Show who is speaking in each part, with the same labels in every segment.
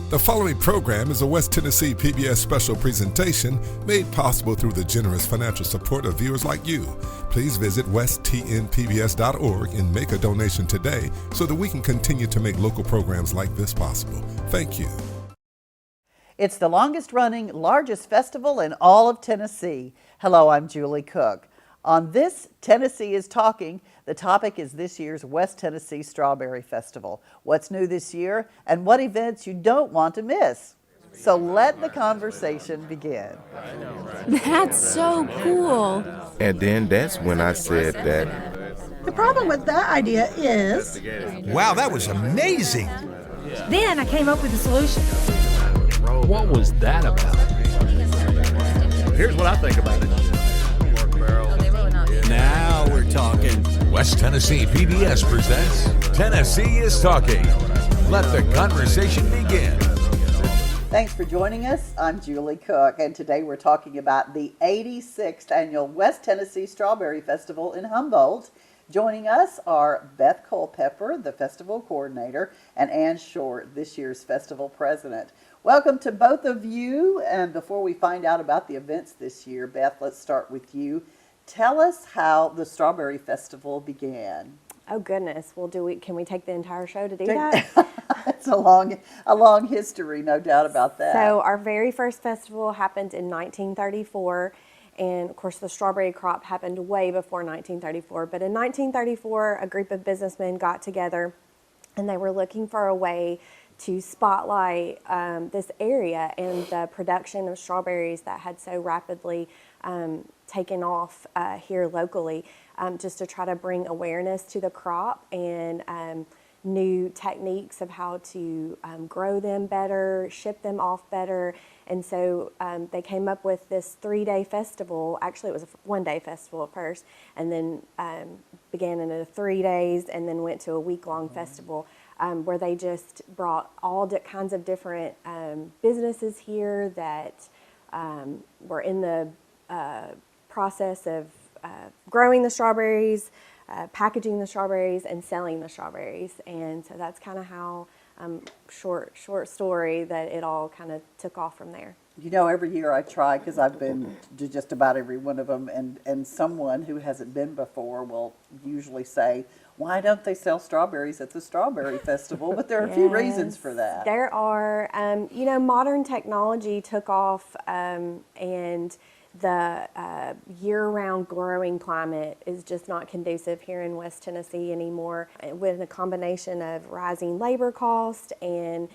Speaker 1: The following program is a West Tennessee PBS special presentation made possible through the generous financial support of viewers like you. Please visit westtnpbs.org and make a donation today so that we can continue to make local programs like this possible. Thank you.
Speaker 2: It's the longest running, largest festival in all of Tennessee. Hello, I'm Julie Cooke. On this Tennessee is Talking, the topic is this year's West Tennessee Strawberry Festival. What's new this year and what events you don't want to miss. So let the conversation begin.
Speaker 3: That's so cool.
Speaker 4: And then that's when I said that.
Speaker 5: The problem with that idea is...
Speaker 6: Wow, that was amazing.
Speaker 3: Then I came up with a solution.
Speaker 7: What was that about?
Speaker 8: Here's what I think about it.
Speaker 6: Now we're talking.
Speaker 9: West Tennessee PBS presents Tennessee is Talking. Let the conversation begin.
Speaker 2: Thanks for joining us. I'm Julie Cooke, and today we're talking about the 86th annual West Tennessee Strawberry Festival in Humboldt. Joining us are Beth Culpepper, the festival coordinator, and Anne Short, this year's festival president. Welcome to both of you, and before we find out about the events this year, Beth, let's start with you. Tell us how the Strawberry Festival began.
Speaker 10: Oh goodness! Well, can we take the entire show to do that?
Speaker 2: It's a long history, no doubt about that.
Speaker 10: So our very first festival happened in 1934, and of course the strawberry crop happened way before 1934. But in 1934, a group of businessmen got together, and they were looking for a way to spotlight this area and the production of strawberries that had so rapidly taken off here locally, just to try to bring awareness to the crop and new techniques of how to grow them better, ship them off better. And so they came up with this 3-day festival. Actually, it was a 1-day festival at first, and then began in 3 days and then went to a week-long festival where they just brought all kinds of different businesses here that were in the process of growing the strawberries, packaging the strawberries, and selling the strawberries. And so that's kind of how, short story, that it all kind of took off from there.
Speaker 2: You know, every year I try, because I've been to just about every one of them, and someone who hasn't been before will usually say, why don't they sell strawberries at the Strawberry Festival? But there are a few reasons for that.
Speaker 10: There are. Modern technology took off, and the year-round growing climate is just not conducive here in West Tennessee anymore, with a combination of rising labor costs and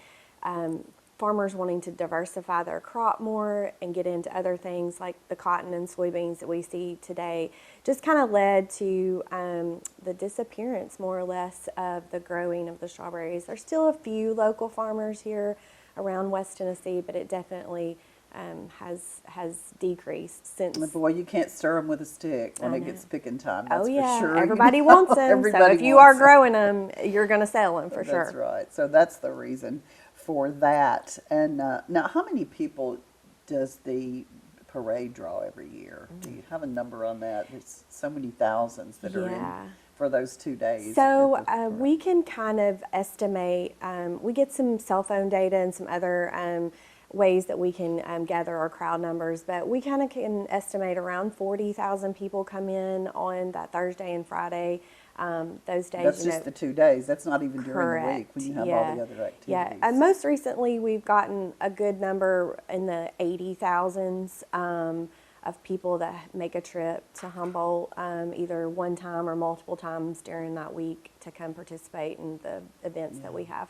Speaker 10: farmers wanting to diversify their crop more and get into other things like the cotton and soybeans that we see today. Just kind of led to the disappearance, more or less, of the growing of the strawberries. There's still a few local farmers here around West Tennessee, but it definitely has decreased since.
Speaker 2: Boy, you can't stir them with a stick when it gets picking time. That's
Speaker 10: for
Speaker 2: sure.
Speaker 10: Everybody wants them. So if you are growing them, you're going to sell them for sure.
Speaker 2: That's right. So that's the reason for that. And now, how many people does the parade draw every year? Do you have a number on that? There's so many thousands that are in for those 2 days.
Speaker 10: So we can kind of estimate. We get some cell phone data and some other ways that we can gather our crowd numbers, but we kind of can estimate around 40,000 people come in on that Thursday and Friday. Those days.
Speaker 2: That's just the 2 days. That's not even during the week when you have all the other activities.
Speaker 10: Yeah, and most recently we've gotten a good number in the 80,000s of people that make a trip to Humboldt either one time or multiple times during that week to come participate in the events that we have.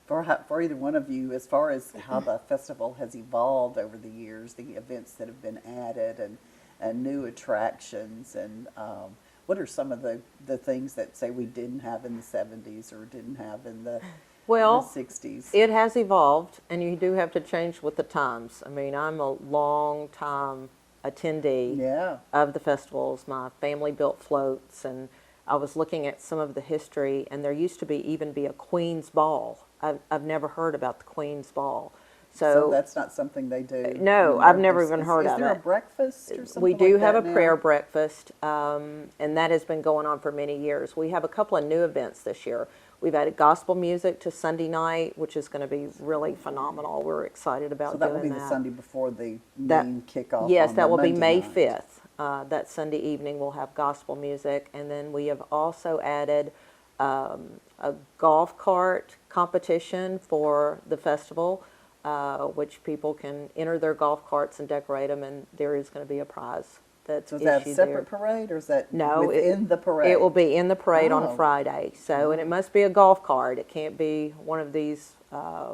Speaker 2: For either one of you, as far as how the festival has evolved over the years, the events that have been added and new attractions, and what are some of the things that, say, we didn't have in the 70s or didn't have in the 60s?
Speaker 11: It has evolved, and you do have to change with the times. I mean, I'm a long-time attendee of the festivals. My family built floats, and I was looking at some of the history, and there used to even be a Queen's Ball. I've never heard about the Queen's Ball.
Speaker 2: So that's not something they do?
Speaker 11: No, I've never even heard of it.
Speaker 2: Is there a breakfast or something
Speaker 11: We do
Speaker 2: like
Speaker 11: have a
Speaker 2: now?
Speaker 11: prayer breakfast, and that has been going on for many years. We have a couple of new events this year. We've added gospel music to Sunday night, which is going to be really phenomenal. We're excited about doing that.
Speaker 2: So that will be the Sunday before the main kickoff.
Speaker 11: Yes,
Speaker 2: on
Speaker 11: that will be
Speaker 2: Monday
Speaker 11: May
Speaker 2: night.
Speaker 11: 5th. That Sunday evening we'll have gospel music. And then we have also added a golf cart competition for the festival, which people can enter their golf carts and decorate them, and there is going to be a prize that's
Speaker 2: So is that a
Speaker 11: issued
Speaker 2: separate
Speaker 11: there.
Speaker 2: parade, or is that
Speaker 11: No,
Speaker 2: within the parade?
Speaker 11: It will be in the parade
Speaker 2: Oh.
Speaker 11: on Friday. So, and it must be a golf cart. It can't be one of these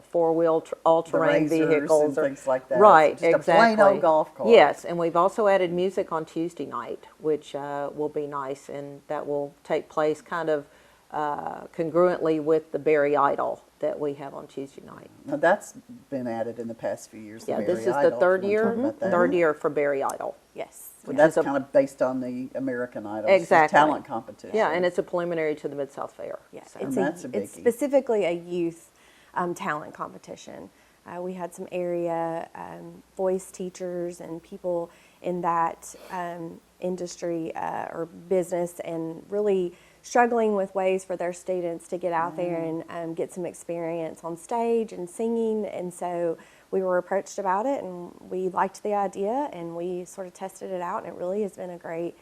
Speaker 11: four-wheel all-terrain
Speaker 2: The racers
Speaker 11: vehicles
Speaker 2: and things like that.
Speaker 11: Right,
Speaker 2: So just
Speaker 11: exactly.
Speaker 2: a plain old golf cart.
Speaker 11: Yes, and we've also added music on Tuesday night, which will be nice, and that will take place kind of congruently with the Barry Idol that we have on Tuesday night.
Speaker 2: Now that's been added in the past few years.
Speaker 11: Yeah,
Speaker 2: the
Speaker 11: this
Speaker 2: Barry
Speaker 11: is the
Speaker 2: Idol.
Speaker 11: third
Speaker 2: Wanna
Speaker 11: year.
Speaker 2: talk about that?
Speaker 11: Third year for Barry Idol.
Speaker 10: Yes.
Speaker 2: And that's kind of based on the American Idol
Speaker 11: Exactly.
Speaker 2: talent competition.
Speaker 11: Yeah, and it's a preliminary to the Mid-South Fair.
Speaker 10: Yes,
Speaker 11: So.
Speaker 10: it's specifically a youth talent competition. We had some area voice teachers and people in that industry or business, and really struggling with ways for their students to get out there and get some experience on stage and singing. And so we were approached about it, and we liked the idea, and we sort of tested it out, and it really has been a great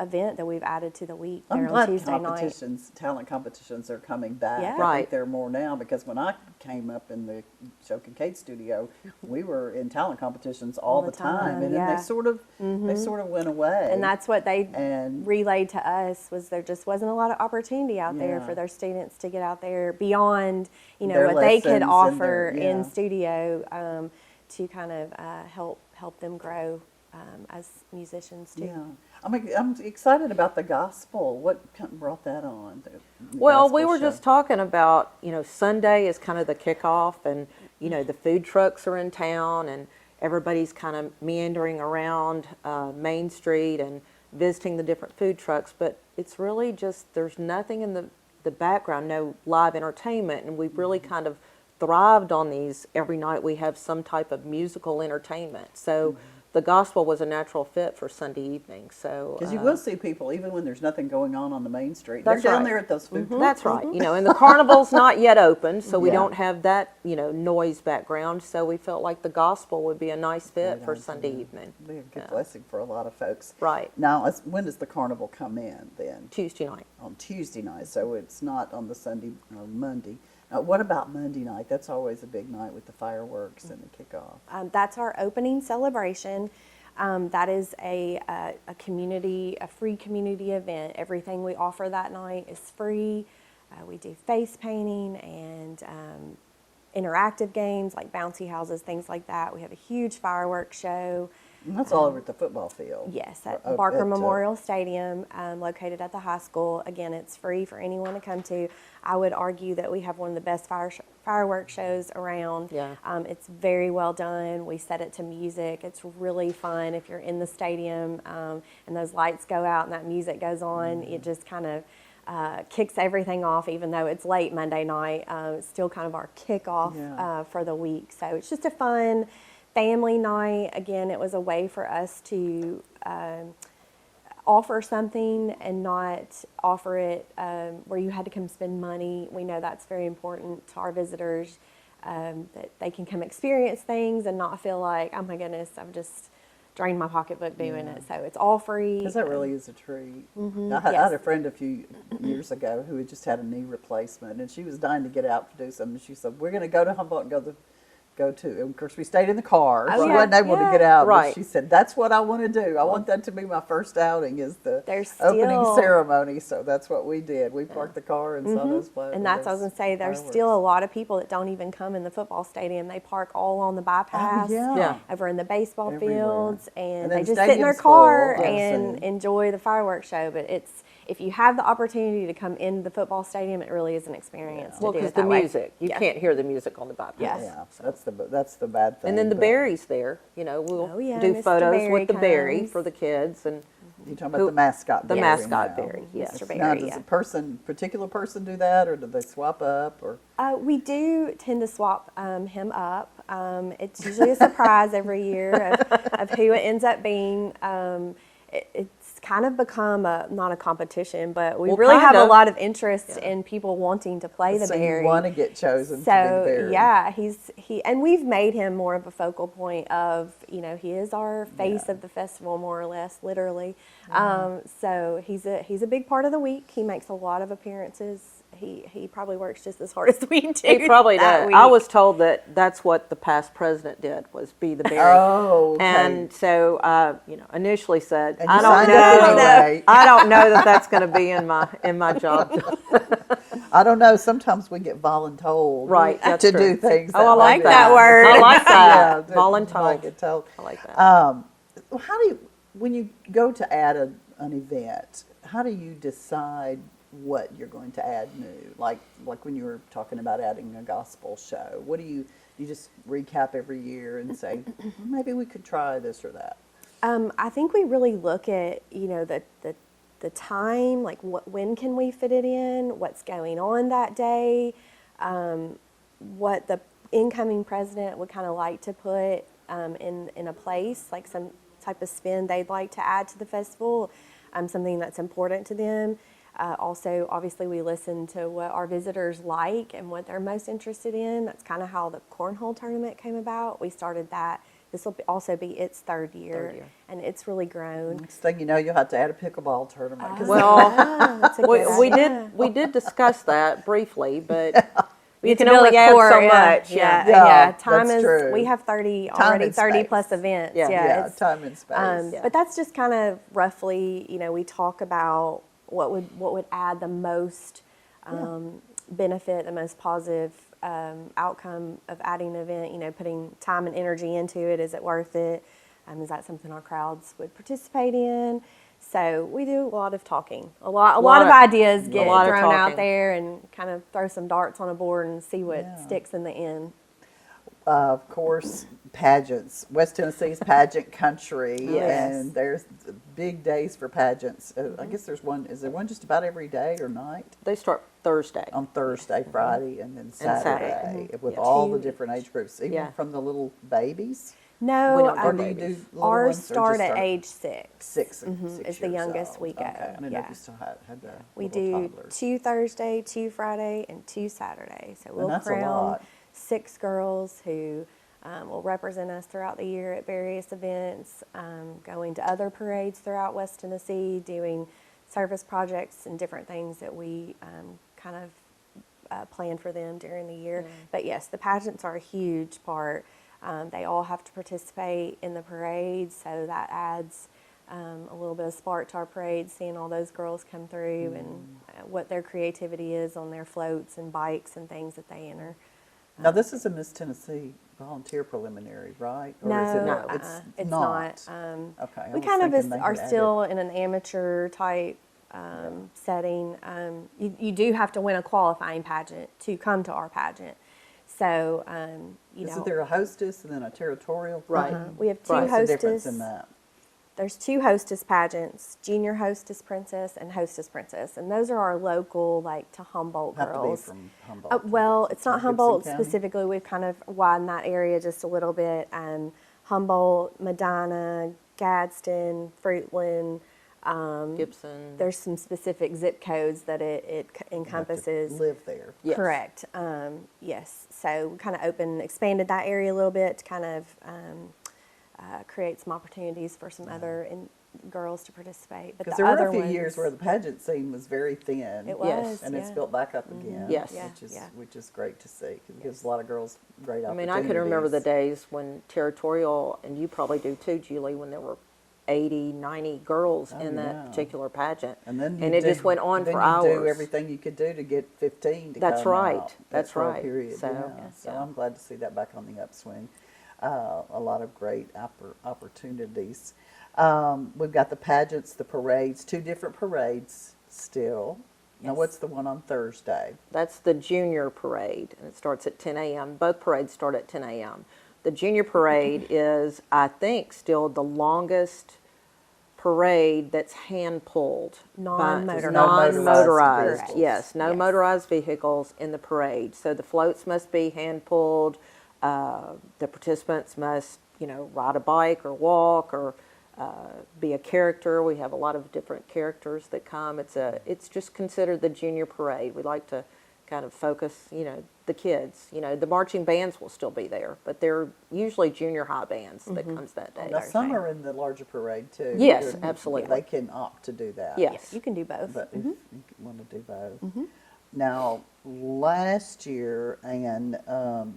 Speaker 10: event that we've added to the week
Speaker 2: I'm
Speaker 10: there on
Speaker 2: glad
Speaker 10: Tuesday night.
Speaker 2: talent competitions are coming back.
Speaker 10: Yeah.
Speaker 2: I
Speaker 11: Right.
Speaker 2: think there are more now, because when I came up in the Show Kincaid studio, we were in talent competitions all the time, and then
Speaker 10: yeah.
Speaker 2: they sort of went away.
Speaker 10: And that's what they
Speaker 2: And-
Speaker 10: relayed to us, was there just wasn't a lot of opportunity out there
Speaker 2: Yeah.
Speaker 10: for their students to get out there beyond,
Speaker 2: Their
Speaker 10: what they could
Speaker 2: lessons and
Speaker 10: offer
Speaker 2: their-
Speaker 10: in
Speaker 2: yeah.
Speaker 10: studio to kind of help them grow as musicians too.
Speaker 2: Yeah, I'm excited about the gospel. What brought that on? The
Speaker 11: Well, we
Speaker 2: gospel
Speaker 11: were
Speaker 2: show?
Speaker 11: just talking about, Sunday is kind of the kickoff, and, the food trucks are in town, and everybody's kind of meandering around Main Street and visiting the different food trucks, but it's really just, there's nothing in the background, no live entertainment, and we've really kind of thrived on these. Every night we have some type of musical entertainment. So the gospel was a natural fit for Sunday evening. So
Speaker 2: Because you will see people, even when there's nothing going on the main street.
Speaker 11: That's
Speaker 2: They're down
Speaker 11: right.
Speaker 2: there at those food trucks.
Speaker 11: That's right. And the carnival's not yet open, so we
Speaker 2: Yeah.
Speaker 11: don't have that, noise background. So we felt like the gospel would be a nice fit for Sunday evening.
Speaker 2: Be a good blessing for a lot of folks.
Speaker 11: Right.
Speaker 2: Now, when does the carnival come in then?
Speaker 11: Tuesday night.
Speaker 2: On Tuesday night, so it's not on the Sunday or Monday. What about Monday night? That's always a big night with the fireworks and the kickoff.
Speaker 10: That's our opening celebration. That is a free community event. Everything we offer that night is free. We do face painting and interactive games like bouncy houses, things like that. We have a huge fireworks show.
Speaker 2: And that's all over at the football field.
Speaker 10: Yes, at
Speaker 2: Up
Speaker 10: Barker
Speaker 2: at,
Speaker 10: Memorial Stadium, located at the high school. Again, it's free for anyone to come to. I would argue that we have one of the best fireworks shows around.
Speaker 11: Yeah.
Speaker 10: It's very well done. We set it to music. It's really fun if you're in the stadium and those lights go out and that music goes on. It just kind of kicks everything off, even though it's late Monday night. It's still kind of our kickoff for the week. So it's just a fun family night. Again, it was a way for us to offer something and not offer it where you had to come spend money. We know that's very important to our visitors, that they can come experience things and not feel like, oh my goodness, I've just drained my pocketbook doing it. So it's all free.
Speaker 2: Because that really is a treat. I
Speaker 10: yes.
Speaker 2: had a friend a few years ago who had just had a knee replacement, and she was dying to get out to do something. She said, we're going to go to Humboldt and go to, and of course we stayed in the car.
Speaker 10: Oh,
Speaker 2: She
Speaker 10: yeah,
Speaker 2: wasn't able to
Speaker 10: yeah.
Speaker 2: get out. But
Speaker 11: Right.
Speaker 2: she said, that's what I want to do. I want that to be my first outing, is the
Speaker 10: There's
Speaker 2: opening
Speaker 10: still-
Speaker 2: ceremony. So that's what we did. We parked the car and saw those flags.
Speaker 10: And that's what I was going to say. There's still a lot of people that don't even come in the football stadium. They park all on the bypass,
Speaker 2: yeah.
Speaker 10: over in the baseball
Speaker 2: Everywhere.
Speaker 10: fields,
Speaker 2: And
Speaker 10: and
Speaker 2: then
Speaker 10: they just sit in their
Speaker 2: stadium's
Speaker 10: car
Speaker 2: full. Yes,
Speaker 10: and
Speaker 2: and-
Speaker 10: enjoy the fireworks show. But if you have the opportunity to come into the football stadium, it really is an experience.
Speaker 11: Well,
Speaker 10: to do
Speaker 11: because
Speaker 10: it
Speaker 11: the
Speaker 10: that way.
Speaker 11: music, you
Speaker 10: Yeah.
Speaker 11: can't hear the music on the bypass.
Speaker 10: Yes.
Speaker 2: Yeah, that's the bad thing.
Speaker 11: And then the
Speaker 2: but-
Speaker 11: berries there, we'll
Speaker 10: Oh, yeah,
Speaker 11: do
Speaker 10: Mr.
Speaker 11: photos
Speaker 10: Berry
Speaker 11: with the berry
Speaker 10: comes.
Speaker 11: for the kids, and
Speaker 2: You're talking about the mascot
Speaker 11: the
Speaker 2: berry
Speaker 11: mascot
Speaker 2: now.
Speaker 11: berry, yes.
Speaker 10: Mr. Berry,
Speaker 2: Now, does
Speaker 10: yeah.
Speaker 2: a particular person do that, or do they swap up, or?
Speaker 10: We do tend to swap him up. It's usually a surprise every year of who it ends up being. It's it's kind of become not a competition, but we
Speaker 11: Well,
Speaker 10: really have
Speaker 11: kinda.
Speaker 10: a lot of interest in people wanting to play the
Speaker 2: So
Speaker 10: Barry.
Speaker 2: you want to get chosen to be the
Speaker 10: So
Speaker 2: Barry.
Speaker 10: yeah, and we've made him more of a focal point of, he is our face of the festival, more or less, literally. So he's a big part of the week. He makes a lot of appearances. He probably works just as hard as we do.
Speaker 11: He probably
Speaker 10: that
Speaker 11: does.
Speaker 10: week.
Speaker 11: I was told that that's what the past president did, was be the Barry.
Speaker 2: Oh, okay.
Speaker 11: And so, initially said,
Speaker 2: And you
Speaker 11: I don't
Speaker 2: signed up
Speaker 11: know.
Speaker 2: anyway.
Speaker 11: I don't know that that's going to be in my job.
Speaker 2: I don't know. Sometimes we get voluntold
Speaker 11: Right, that's
Speaker 2: to
Speaker 11: true.
Speaker 2: do things.
Speaker 11: Oh, I like
Speaker 10: that word.
Speaker 11: I like that.
Speaker 2: Yeah,
Speaker 11: Voluntold.
Speaker 2: get told.
Speaker 11: I like that.
Speaker 2: How do you, when you go to add an event, how do you decide what you're going to add new? Like when you were talking about adding a gospel show, what do you just recap every year and say, maybe we could try this or that?
Speaker 10: I think we really look at, the time, like when can we fit it in, what's going on that day, what the incoming president would kind of like to put in a place, like some type of spin they'd like to add to the festival, something that's important to them. Also, obviously, we listen to what our visitors like and what they're most interested in. That's kind of how the cornhole tournament came about. We started that. This will also be its third year, and it's really grown.
Speaker 2: Next thing you know, you'll have to add a pickleball tournament. 'Cause
Speaker 10: That's a good
Speaker 11: we
Speaker 10: idea.
Speaker 11: did discuss that briefly, but you
Speaker 10: It's
Speaker 11: can
Speaker 10: build
Speaker 11: only
Speaker 10: a
Speaker 11: add
Speaker 10: core,
Speaker 11: so
Speaker 10: yeah.
Speaker 11: much.
Speaker 10: Yeah. Time
Speaker 2: that's
Speaker 10: is.
Speaker 2: true.
Speaker 10: We have 30
Speaker 2: Time
Speaker 10: already,
Speaker 2: and
Speaker 10: 30
Speaker 2: space.
Speaker 10: plus events.
Speaker 11: Yeah.
Speaker 10: it's-
Speaker 2: time and space.
Speaker 10: But that's just kind of roughly, we talk about what would add the most benefit, the most positive outcome of adding an event. Putting time and energy into it. Is it worth it? Is that something our crowds would participate in? So we do a lot of talking. A lot of ideas get
Speaker 11: lot of
Speaker 10: thrown out
Speaker 11: talking.
Speaker 10: there, and kind of throw some darts on a board and see what sticks in the end.
Speaker 2: Of course, pageants. West Tennessee's pageant country,
Speaker 10: Yes.
Speaker 2: and there's big days for pageants. I guess there's one. Is there one just about every day or night?
Speaker 11: They start Thursday.
Speaker 2: On Thursday, Friday, and then Saturday,
Speaker 11: Saturday.
Speaker 2: with
Speaker 11: Yeah.
Speaker 2: all the different age groups, even
Speaker 11: Yeah.
Speaker 2: from the little babies.
Speaker 10: No,
Speaker 11: We don't do
Speaker 2: Or do you do little
Speaker 10: ours
Speaker 2: ones, or just
Speaker 10: start at age 6.
Speaker 2: 6?
Speaker 10: Is the youngest
Speaker 2: old.
Speaker 10: we go.
Speaker 2: Okay. I didn't know if
Speaker 10: Yeah.
Speaker 2: you still had the
Speaker 10: We
Speaker 2: little
Speaker 10: do
Speaker 2: toddlers.
Speaker 10: 2 Thursday, 2 Friday, and 2 Saturday. So we'll
Speaker 2: that's a
Speaker 10: crown
Speaker 2: lot.
Speaker 10: 6 girls who will represent us throughout the year at various events, going to other parades throughout West Tennessee, doing service projects and different things that we kind of plan for them during the year. But yes, the pageants are a huge part. They all have to participate in the parade, so that adds a little bit of spark to our parade, seeing all those girls come through and what their creativity is on their floats and bikes and things that they enter.
Speaker 2: Now, this is a Miss Tennessee volunteer preliminary, right? Or
Speaker 10: No,
Speaker 2: is it
Speaker 10: it's not.
Speaker 2: Okay. I
Speaker 10: We
Speaker 2: was
Speaker 10: kind of
Speaker 2: thinking they
Speaker 10: are
Speaker 2: had
Speaker 10: still in an amateur type setting. You do have to win a qualifying pageant to come to our pageant. So,
Speaker 2: Isn't there a hostess and then a territorial?
Speaker 11: Right.
Speaker 10: we have 2
Speaker 2: What's the difference
Speaker 10: hostess.
Speaker 2: in that?
Speaker 10: There's 2 hostess pageants, junior hostess princess and hostess princess, and those are our local, like, to Humboldt
Speaker 2: Have
Speaker 10: girls.
Speaker 2: to be from Humboldt.
Speaker 10: Well, it's not
Speaker 2: Gibson
Speaker 10: Humboldt
Speaker 2: County?
Speaker 10: specifically. We've kind of widened that area just a little bit. Humboldt, Medina, Gadsden, Fruitland.
Speaker 11: Gibson.
Speaker 10: There's some specific zip codes that it encompasses.
Speaker 2: Live there.
Speaker 11: Yes.
Speaker 10: Correct. Yes. So we kind of expanded that area a little bit to kind of create some opportunities for some other girls to participate. But
Speaker 2: Because
Speaker 10: the
Speaker 2: there
Speaker 10: other
Speaker 2: were a few
Speaker 10: ones,
Speaker 2: years where the pageant scene was very thin.
Speaker 10: It was,
Speaker 11: Yes.
Speaker 2: And it's
Speaker 10: yeah.
Speaker 2: built back up again.
Speaker 11: Yes.
Speaker 2: Which is great to see. 'Cause it gives a lot of girls great
Speaker 11: I mean,
Speaker 2: opportunities.
Speaker 11: I can remember the days when territorial, and you probably do too, Julie, when there were 80, 90 girls in
Speaker 2: yeah.
Speaker 11: that particular pageant.
Speaker 2: And then
Speaker 11: it just went on
Speaker 2: then
Speaker 11: for
Speaker 2: you
Speaker 11: hours.
Speaker 2: do everything you could do to get 15 to
Speaker 11: That's
Speaker 2: come
Speaker 11: right.
Speaker 2: out.
Speaker 11: That's
Speaker 2: for a
Speaker 11: right.
Speaker 2: Period.
Speaker 11: So,
Speaker 2: yeah. So I'm glad to see that back on the upswing. A lot of great opportunities. We've got the pageants, the parades, 2 different parades still. Now, what's the one on Thursday?
Speaker 11: That's the junior parade, and it starts at 10 a.m. Both parades start at 10 a.m. The junior parade is, I think, still the longest parade that's hand-pulled.
Speaker 10: Non-motorized.
Speaker 11: Non-motorized,
Speaker 2: vehicles.
Speaker 11: yes. No
Speaker 10: Yes.
Speaker 11: motorized vehicles in the parade. So the floats must be hand-pulled. The participants must, ride a bike or walk or be a character. We have a lot of different characters that come. It's just considered the junior parade. We like to kind of focus, the kids. The marching bands will still be there, but they're usually junior high bands that comes that day.
Speaker 2: Now, some are in the larger parade too.
Speaker 11: Yes, absolutely.
Speaker 2: They can opt to do that.
Speaker 11: Yes.
Speaker 10: You can do both.
Speaker 2: But if you want to do both. Now, last year, Anne,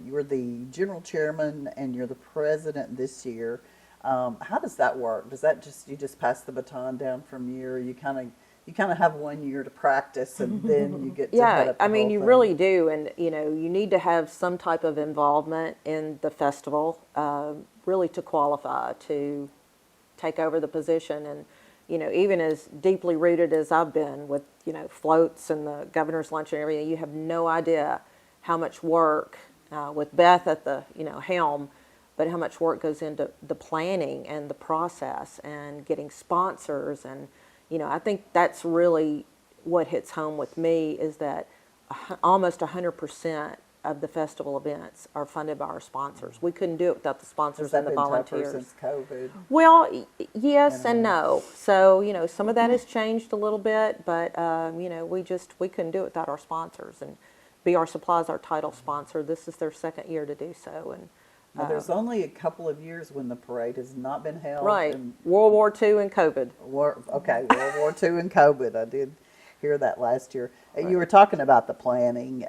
Speaker 2: you were the general chairman and you're the president this year. How does that work? Does that you just pass the baton down from year? You kind of have 1 year to practice, and then you get to head up the whole
Speaker 11: you
Speaker 2: thing.
Speaker 11: really do, and you need to have some type of involvement in the festival, really to qualify to take over the position. And even as deeply rooted as I've been with floats and the governor's lunch and everything, you have no idea how much work with Beth at the helm. But how much work goes into the planning and the process and getting sponsors. And, I think that's really what hits home with me is that almost 100% of the festival events are funded by our sponsors. We couldn't do it without the sponsors and the volunteers.
Speaker 2: Since COVID?
Speaker 11: Well, yes and no. So, some of that has changed a little bit, but, we couldn't do it without our sponsors. And BR Supply is our title sponsor. This is their second year to do so. And
Speaker 2: now, there's only a couple of years when the parade has not been held.
Speaker 11: Right. World War II and COVID.
Speaker 2: World War II and COVID. I did hear that last year. Right. You were talking about the planning.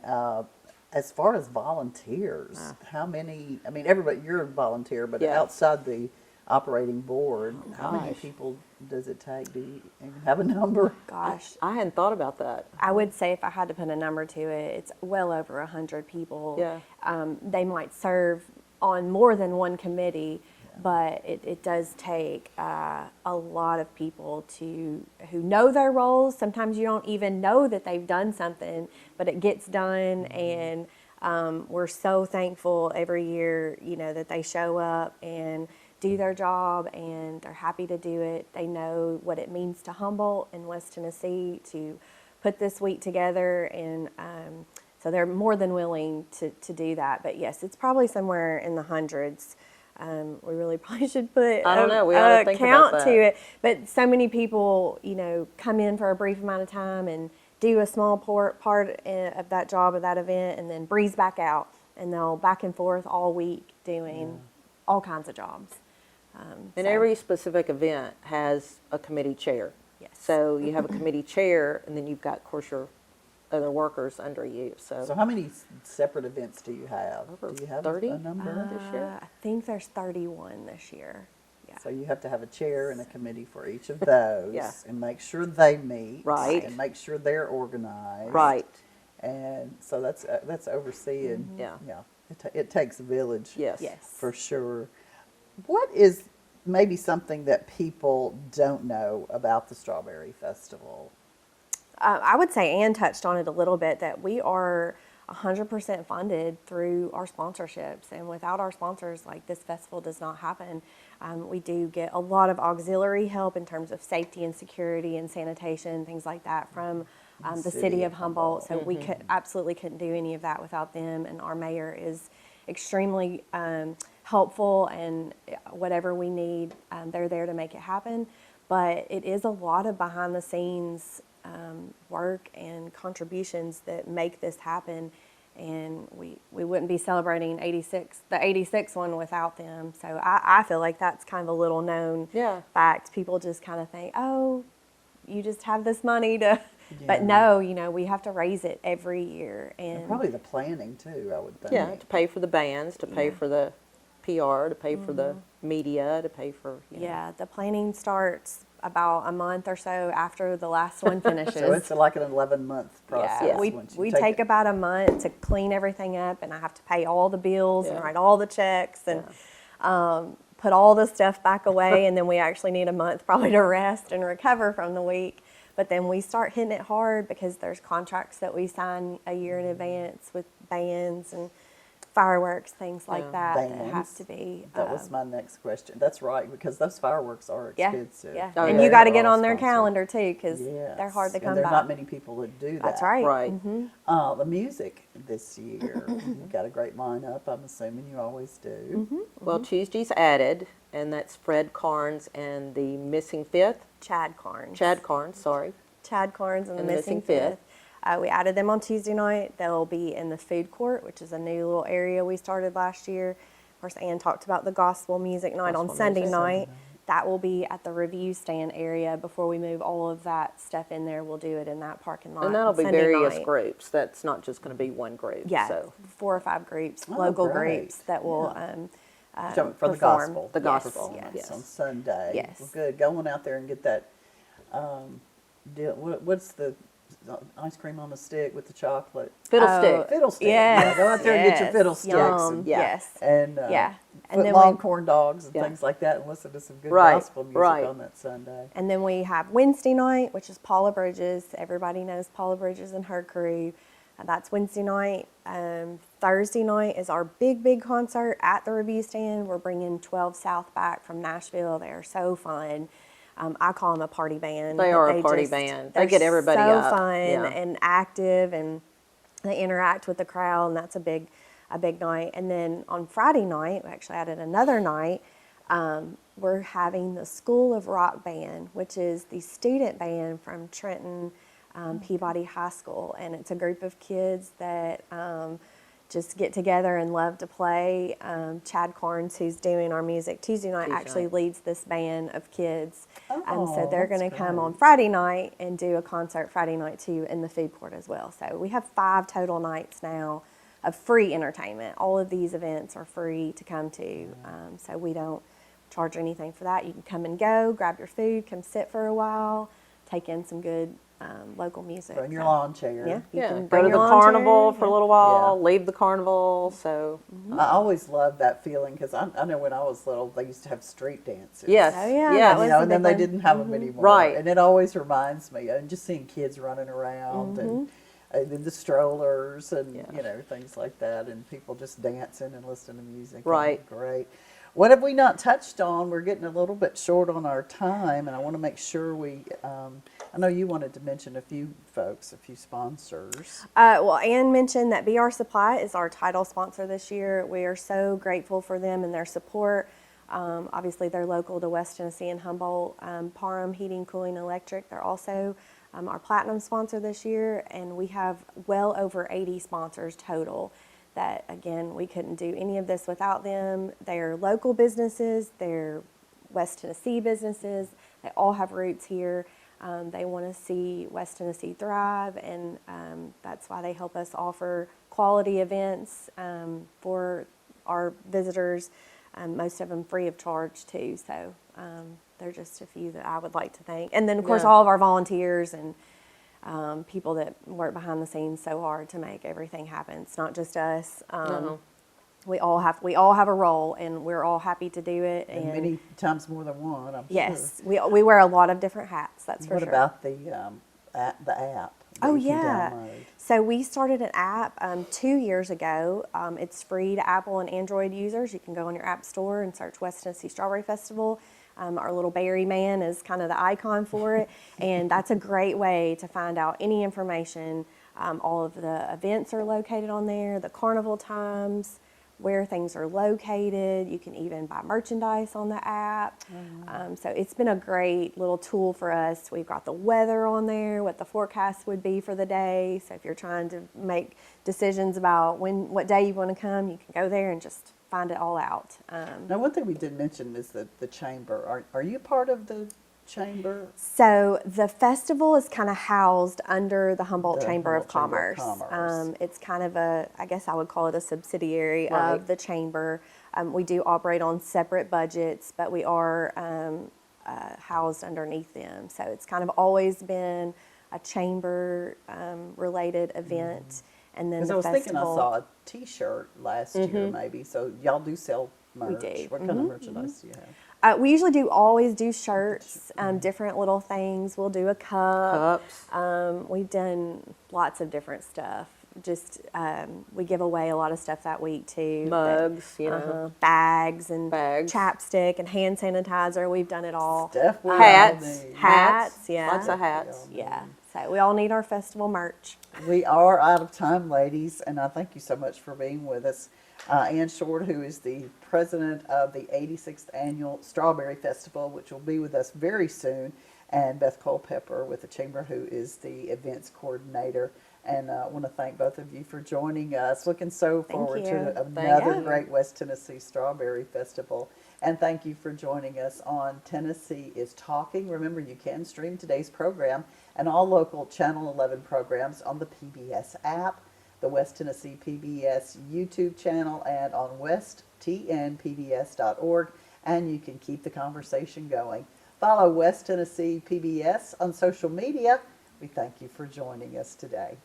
Speaker 2: As far as volunteers, how many? I mean, everybody, you're a volunteer, but outside the operating board, how many people does it take? Do you even have a number?
Speaker 10: Gosh,
Speaker 11: I hadn't thought about that.
Speaker 10: I would say if I had to put a number to it, it's well over 100 people.
Speaker 11: Yeah.
Speaker 10: They might serve on more than one committee, but it does take a lot of people who know their roles. Sometimes you don't even know that they've done something, but it gets done, and we're so thankful every year, that they show up and do their job, and they're happy to do it. They know what it means to Humboldt and West Tennessee to put this week together, and so they're more than willing to do that. But yes, it's probably somewhere in the hundreds. We really probably should put
Speaker 11: I don't know. We ought to think
Speaker 10: count
Speaker 11: about that.
Speaker 10: to it. But so many people, come in for a brief amount of time and do a small part of that job, of that event, and then breeze back out. And they'll back and forth all week doing all kinds of jobs.
Speaker 11: And every specific event has a committee chair.
Speaker 10: Yes.
Speaker 11: So you have a committee chair, and then you've got, of course, your other workers under you.
Speaker 2: So how many separate events do you have?
Speaker 11: Over
Speaker 2: Do you have
Speaker 11: 30
Speaker 2: a number
Speaker 11: this year?
Speaker 10: I think there's 31 this year. Yeah.
Speaker 2: So you have to have a chair and a committee for each of those,
Speaker 11: Yeah.
Speaker 2: and make sure they meet,
Speaker 11: Right.
Speaker 2: and make sure they're organized,
Speaker 11: Right.
Speaker 2: And so that's overseeing.
Speaker 11: Yeah.
Speaker 2: It takes a village.
Speaker 11: Yes.
Speaker 10: Yes.
Speaker 2: For sure. What is maybe something that people don't know about the Strawberry Festival?
Speaker 10: I would say Anne touched on it a little bit, that we are 100% funded through our sponsorships, and without our sponsors, this festival does not happen. We do get a lot of auxiliary help in terms of safety and security and sanitation, things like that, from the city of Humboldt. So we absolutely couldn't do any of that without them, and our mayor is extremely helpful, and whatever we need, they're there to make it happen. But it is a lot of behind the scenes work and contributions that make this happen, and we wouldn't be celebrating the 86th one without them. So I feel like that's kind of a little known fact. People just kind of think, oh, you just have this money to, but no, we have to raise it every year. And
Speaker 2: probably the planning too, I would think.
Speaker 11: Yeah, to pay for the bands, to pay for the PR, to pay for the media, to pay for...
Speaker 10: Yeah, the planning starts about a month or so after the last one finishes.
Speaker 2: So it's like an 11-month process.
Speaker 10: Yeah, we take about a month to clean everything up, and I have to pay all the bills and write all the checks and put all the stuff back away, and then we actually need a month probably to rest and recover from the week. But then we start hitting it hard because there's contracts that we sign a year in advance with bands, and fireworks, things like that
Speaker 2: bands.
Speaker 10: have to be.
Speaker 2: That was my next question. That's right, because those fireworks are expensive.
Speaker 10: Yeah,
Speaker 11: Oh,
Speaker 10: and
Speaker 11: yeah.
Speaker 10: you got to
Speaker 2: They're
Speaker 10: get
Speaker 2: all
Speaker 10: on their
Speaker 2: sponsored.
Speaker 10: calendar too, because
Speaker 2: Yes.
Speaker 10: they're hard to come
Speaker 2: and there
Speaker 10: by.
Speaker 2: are not many people that do that.
Speaker 10: That's right.
Speaker 11: Right.
Speaker 2: The music this year, you've got a great lineup. I'm assuming you always do.
Speaker 11: Well, Tuesday's added, and that's Fred Carnes and the Missing Fifth.
Speaker 10: Chad Carnes.
Speaker 11: Chad Carnes, sorry.
Speaker 10: Chad Carnes and the
Speaker 11: And the
Speaker 10: Missing
Speaker 11: Missing
Speaker 10: Fifth. We added them on Tuesday night. They'll be in the food court, which is a new little area we started last year. Of course, Ann talked about the gospel music night on
Speaker 11: Gospel
Speaker 10: Sunday
Speaker 11: music.
Speaker 10: night. That will be at the review stand area. Before we move all of that stuff in there, we'll do it in that parking lot.
Speaker 11: And that'll be
Speaker 10: Sunday
Speaker 11: various
Speaker 10: night.
Speaker 11: groups. That's not just going to be one group.
Speaker 10: Yeah,
Speaker 11: So
Speaker 10: 4 or 5 groups,
Speaker 2: Oh,
Speaker 10: local
Speaker 2: great.
Speaker 10: groups that will
Speaker 2: So for the
Speaker 10: perform.
Speaker 2: gospel.
Speaker 11: The gospel,
Speaker 2: performance
Speaker 11: yes.
Speaker 2: on Sunday.
Speaker 10: Yes.
Speaker 2: Well, good. Go on out there and get that deal. What's the ice cream on the stick with the chocolate?
Speaker 11: Fiddlestick.
Speaker 2: Fiddlestick.
Speaker 10: Yes,
Speaker 2: Yeah, go out there and get your
Speaker 10: yes.
Speaker 2: fiddlesticks.
Speaker 10: Yum,
Speaker 2: And,
Speaker 10: yes.
Speaker 2: And,
Speaker 10: Yeah. And
Speaker 2: foot
Speaker 10: then
Speaker 2: long
Speaker 10: we-
Speaker 2: corn dogs and
Speaker 11: Yeah.
Speaker 2: things like that, and listen to some good
Speaker 11: Right,
Speaker 2: gospel music
Speaker 11: right.
Speaker 2: on that Sunday.
Speaker 10: And then we have Wednesday night, which is Paula Bridges. Everybody knows Paula Bridges and her crew. That's Wednesday night. Thursday night is our big concert at the review stand. We're bringing 12 South back from Nashville. They are so fun. I call them a party band.
Speaker 11: They
Speaker 10: but
Speaker 11: are a party band. They get everybody
Speaker 10: so
Speaker 11: up.
Speaker 10: fun
Speaker 11: Yeah.
Speaker 10: and active, and they interact with the crowd, and that's a big night. And then on Friday night, we actually added another night. We're having the School of Rock Band, which is the student band from Trenton Peabody High School, and it's a group of kids that just get together and love to play. Chad Carnes, who's doing our music Tuesday night, actually leads this band of kids. So they're going to come on Friday night and do a concert Friday night too in the food court as well. So we have 5 total nights now of free entertainment. All of these events are free to come to, so we don't charge anything for that. You can come and go, grab your food, come sit for a while, take in some good local music.
Speaker 2: Bring your lawn chair.
Speaker 10: Yeah, you
Speaker 11: Yeah,
Speaker 10: can
Speaker 11: go
Speaker 10: bring
Speaker 11: to
Speaker 10: your
Speaker 11: the
Speaker 10: lawn
Speaker 11: carnival
Speaker 10: chair.
Speaker 11: for a little while,
Speaker 2: Yeah.
Speaker 11: leave the carnival. So
Speaker 2: I always loved that feeling because I know when I was little, they used to have street dances.
Speaker 11: yes,
Speaker 10: Oh, yeah,
Speaker 11: yes.
Speaker 10: that was
Speaker 2: And then they didn't have them anymore.
Speaker 11: Right.
Speaker 2: And it always reminds me, and just seeing kids running around and then the strollers and, things like that, and people just dancing and listening to music.
Speaker 11: Right.
Speaker 2: Great. What have we not touched on? We're getting a little bit short on our time, and I want to make sure we, I know you wanted to mention a few folks, a few sponsors.
Speaker 10: Well, Ann mentioned that BR Supply is our title sponsor this year. We are so grateful for them and their support. Obviously, they're local to West Tennessee and Humboldt. Parham Heating, Cooling, Electric, they're also our platinum sponsor this year, and we have well over 80 sponsors total. That, again, we couldn't do any of this without them. They're local businesses, they're West Tennessee businesses, they all have roots here. They want to see West Tennessee thrive, and that's why they help us offer quality events for our visitors, most of them free of charge too. So they're just a few that I would like to thank. And then, of course,
Speaker 11: Yeah.
Speaker 10: all of our volunteers and people that work behind the scenes so hard to make everything happen. It's not just us. We all have a role, and we're all happy to do it.
Speaker 2: And many times more than one, I'm
Speaker 10: yes, we wear a lot of different hats. That's for
Speaker 2: What
Speaker 10: sure.
Speaker 2: about the app? that
Speaker 10: Oh,
Speaker 2: you can
Speaker 10: yeah.
Speaker 2: download?
Speaker 10: So we started an app 2 years ago. It's free to Apple and Android users. You can go on your app store and search West Tennessee Strawberry Festival. Our little berry man is kind of the icon for it, and that's a great way to find out any information. All of the events are located on there, the carnival times, where things are located. You can even buy merchandise on the app. So it's been a great little tool for us. We've got the weather on there, what the forecast would be for the day. So if you're trying to make decisions about what day you want to come, you can go there and just find it all out.
Speaker 2: Now, one thing we did mention is the chamber. Are you part of the chamber?
Speaker 10: So the festival is kind of housed under the Humboldt
Speaker 2: The
Speaker 10: Chamber of
Speaker 2: Humboldt Chamber
Speaker 10: Commerce.
Speaker 2: of Commerce.
Speaker 10: It's kind of I guess I would call it a subsidiary
Speaker 11: Right.
Speaker 10: of the chamber. We do operate on separate budgets, but we are housed underneath them. So it's kind of always been a chamber related event. And then
Speaker 2: Because
Speaker 10: the
Speaker 2: I was thinking I
Speaker 10: festival.
Speaker 2: saw a T-shirt last year, maybe. So y'all do sell merch.
Speaker 10: do.
Speaker 2: What kind of merchandise do you have?
Speaker 10: We usually always do shirts, different little things. We'll do a cup.
Speaker 11: Cups.
Speaker 10: We've done lots of different stuff. We give away a lot of stuff that week too.
Speaker 11: Mugs,
Speaker 10: bags and chapstick and hand sanitizer. We've done it all.
Speaker 11: Hats,
Speaker 10: yeah.
Speaker 11: Lots of hats.
Speaker 10: Yeah. So we all need our festival merch.
Speaker 2: We are out of time, ladies, and I thank you so much for being with us. Ann Short, who is the president of the 86th Annual Strawberry Festival, which will be with us very soon, and Beth Culpepper with the Chamber, who is the events coordinator. And I want to thank both of you for joining us. Looking so forward to another great West Tennessee Strawberry Festival. And thank you for joining us on Tennessee is Talking. Remember, you can stream today's program and all local Channel 11 programs on the PBS app, the West Tennessee PBS YouTube channel, and on westtnpbs.org. And you can keep the conversation going. Follow West Tennessee PBS on social media. We thank you for joining us today.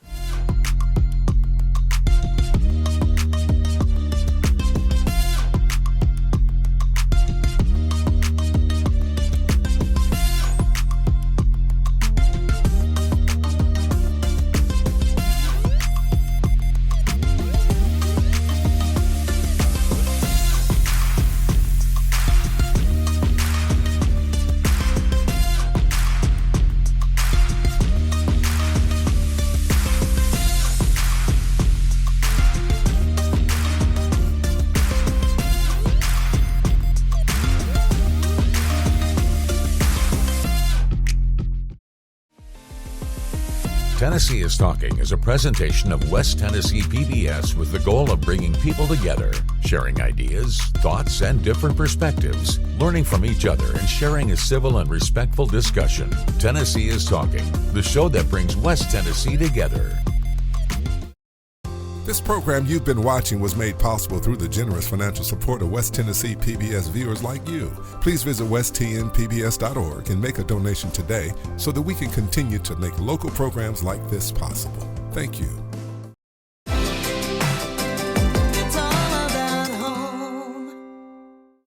Speaker 9: Tennessee is Talking is a presentation of West Tennessee PBS with the goal of bringing people together, sharing ideas, thoughts, and different perspectives, learning from each other and sharing a civil and respectful discussion. Tennessee is Talking, the show that brings West Tennessee together.
Speaker 1: This program you've been watching was made possible through the generous financial support of West Tennessee PBS viewers like you. Please visit westtnpbs.org and make a donation today so that we can continue to make local programs like this possible. Thank you.